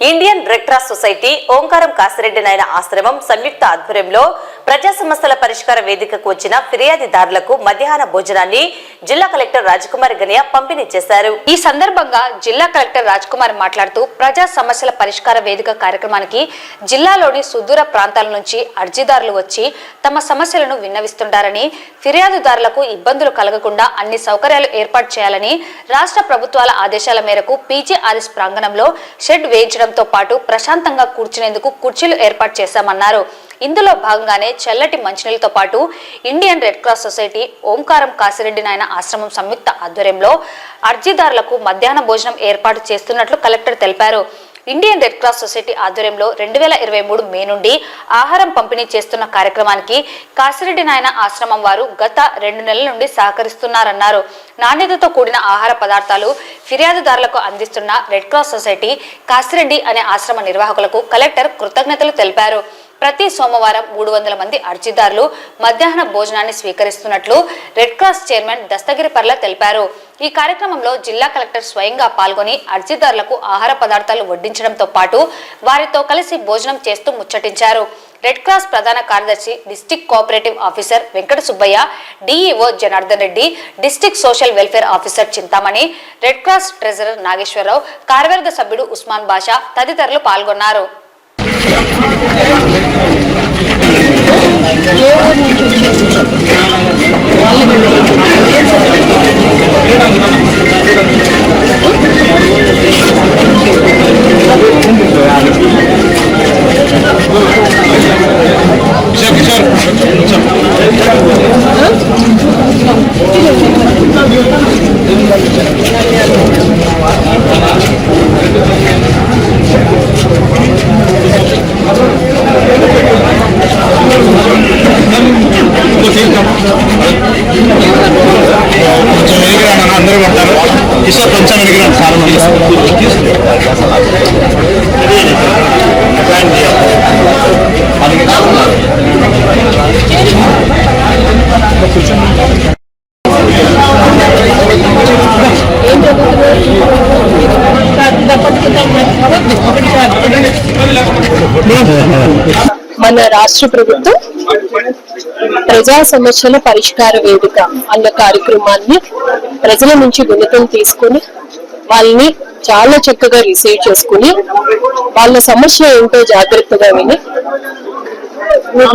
Indian red cross society ఓంకారం కాసిరెడ్డి నాయన ఆశ్రమం సంయుక్త ఆధ్వర్యంలో ప్రజా సమస్యల పరిష్కార వేదికకు వచ్చిన ఫిర్యాదుదారులకు మధ్యాహ్న భోజనాన్ని జిల్లా కలెక్టర్ రాజకుమారి గనియా పంపిణీ చేశారు. ఈ సందర్భంగా జిల్లా కలెక్టర్ రాజకుమారి మాట్లాడుతూ ప్రజా సమస్యల పరిష్కార వేదిక కార్యక్రమానికి జిల్లాలోని సుదూర ప్రాంతాల నుంచి అర్జీదారులు వచ్చి తమ సమస్యలను విన్నవిస్తుంటారని, ఫిర్యాదుదారులకు ఇబ్బందులు కలగకుండా అన్ని సౌకర్యాలు ఏర్పాటు చేయాలని రాష్ట్ర ప్రభుత్వాల ఆదేశాల మేరకు పీజీఆర్ఎస్ ప్రాంగణంలో షెడ్ వేయించడంతో పాటు ప్రశాంతంగా కూర్చునేందుకు కుర్చీలు ఏర్పాటు చేశామన్నారు. ఇందులో భాగంగానే చల్లటి మంచినీళ్లతో పాటు ఇండియన్ రెడ్ క్రాస్ సొసైటీ ఓంకారం కాసిరెడ్డి నాయన ఆశ్రమం సంయుక్త ఆధ్వర్యంలో అర్జీదారులకు మధ్యాహ్న భోజనం ఏర్పాటు చేస్తున్నట్లు కలెక్టర్ తెలిపారు. ఇండియన్ రెడ్ క్రాస్ సొసైటీ ఆధ్వర్యంలో 2023 మే నుండి ఆహారం పంపిణీ చేస్తున్న కార్యక్రమానికి కాసిరెడ్డి నాయన ఆశ్రమం వారు గత 2 నెలల నుండి సహకరిస్తున్నారన్నారు. నాణ్యతతో కూడిన ఆహార పదార్థాలు ఫిర్యాదుదారులకు అందిస్తున్న రెడ్ క్రాస్ సొసైటీ కాసిరెడ్డి అనే ఆశ్రమ నిర్వాహకులకు కలెక్టర్ కృతజ్ఞతలు తెలిపారు. ప్రతి సోమవారం 300 మంది అర్జీదారులు మధ్యాహ్న భోజనాన్ని స్వీకరిస్తున్నట్లు రెడ్ క్రాస్ చైర్మన్ దస్తగిరి పర్ల తెలిపారు. ఈ కార్యక్రమంలో జిల్లా కలెక్టర్ స్వయంగా పాల్గొని అర్జీదారులకు ఆహార పదార్థాలు వడ్డించడంతో పాటు వారితో కలిసి భోజనం చేస్తూ ముచ్చటించారు. రెడ్ క్రాస్ ప్రధాన కార్యదర్శి district cooperative officer Venkata Subbaiah, DEO Janardhan Reddy, district social welfare officer Chintamani, red cross treasurer Nageswara Rao, కార్యవర్గ సభ్యుడు ఉస్మాన్ బాషా తదితరులు పాల్గొన్నారు. అందరూ పడతారు కిషోర్ కొంచెం వెనక చాలా మంది మన రాష్ట్ర ప్రభుత్వం ప్రజా సమస్యల పరిష్కార వేదిక అన్న కార్యక్రమాన్ని ప్రజల నుంచి వినతం తీసుకుని వాళ్ళని చాలా చక్కగా రిసీవ్ చేసుకుని వాళ్ళ సమస్య ఏంటో జాగ్రత్తగా విని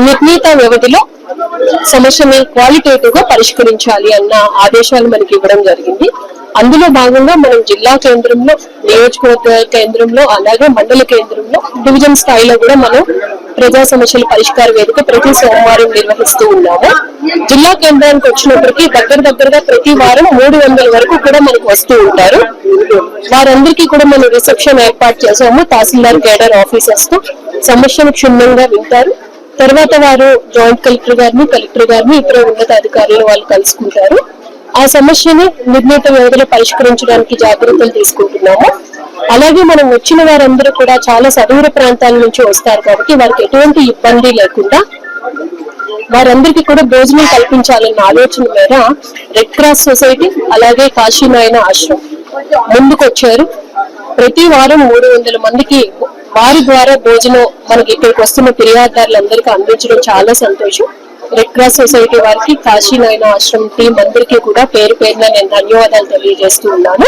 నిర్ణీత వ్యవధిలో సమస్యని క్వాలిటేటివ్ గా పరిష్కరించాలి అన్న ఆదేశాలు మనకి ఇవ్వడం జరిగింది. అందులో భాగంగా మనం జిల్లా కేంద్రంలో, నియోజకవర్గ కేంద్రంలో, అలాగే మండల కేంద్రంలో, డివిజన్ స్థాయిలో కూడా మనం ప్రజా సమస్యల పరిష్కార వేదిక ప్రతి సోమవారం నిర్వహిస్తూ ఉన్నాము. జిల్లా కేంద్రానికి వచ్చినప్పటికీ దగ్గరగా ప్రతి వారం 300 వరకు కూడా మనకు వస్తూ ఉంటారు. వారందరికీ కూడా మనం రిసెప్షన్ ఏర్పాటు చేసాము. తహసీల్దార్ కేడర్ ఆఫీసర్స్ తో సమస్యను క్షుణ్ణంగా వింటారు. తర్వాత వారు జాయింట్ కలెక్టర్ గారిని ఇతర ఉన్నత అధికారులు వాళ్ళు కలుసుకుంటారు. ఆ సమస్యని నిర్ణీత వ్యవధిలో పరిష్కరించడానికి జాగ్రత్తలు తీసుకుంటున్నాము. అలాగే మనం వచ్చిన వారందరూ కూడా చాలా సదూర ప్రాంతాల నుంచి వస్తారు కాబట్టి వారికి ఎటువంటి ఇబ్బంది లేకుండా వారందరికీ కూడా భోజనం కల్పించాలన్న ఆలోచన మేర రెడ్ క్రాస్ సొసైటీ అలాగే కాశీ నాయన ఆశ్రమం ముందుకొచ్చారు. ప్రతి వారం 300 మందికి వారి ద్వారా భోజనం మనకి ఇక్కడికి వస్తున్న ఫిర్యాదుదారులందరికీ అందించడం చాలా సంతోషం. రెడ్ క్రాస్ సొసైటీ వారికి, కాశీ నాయన ఆశ్రమం టీం అందరికీ కూడా పేరు పేరున నేను ధన్యవాదాలు తెలియజేస్తూ ఉన్నాను.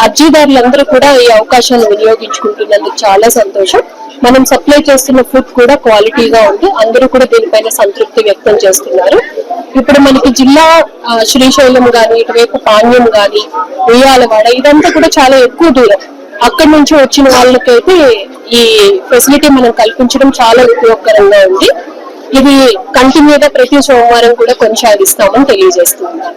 అర్జీదారులందరూ కూడా ఈ అవకాశాన్ని వినియోగించుకుంటున్నందుకు చాలా సంతోషం. మనం సప్లై చేస్తున్న ఫుడ్ కూడా క్వాలిటీగా ఉంది. అందరూ కూడా దీనిపైన సంతృప్తి వ్యక్తం చేస్తున్నారు. ఇప్పుడు మనకి జిల్లా శ్రీశైలం గాని, ఇటువైపు పాణ్యం గాని, ఉయ్యాలవాడ ఇదంతా కూడా చాలా ఎక్కువ దూరం. అక్కడి నుంచి వచ్చిన వాళ్ళకైతే ఈ ఫెసిలిటీ మనం కల్పించడం చాలా ఉపయోగకరంగా ఉంది. ఇది కంటిన్యూగా ప్రతి సోమవారం కూడా కొనసాగిస్తామని తెలియజేస్తున్నాను.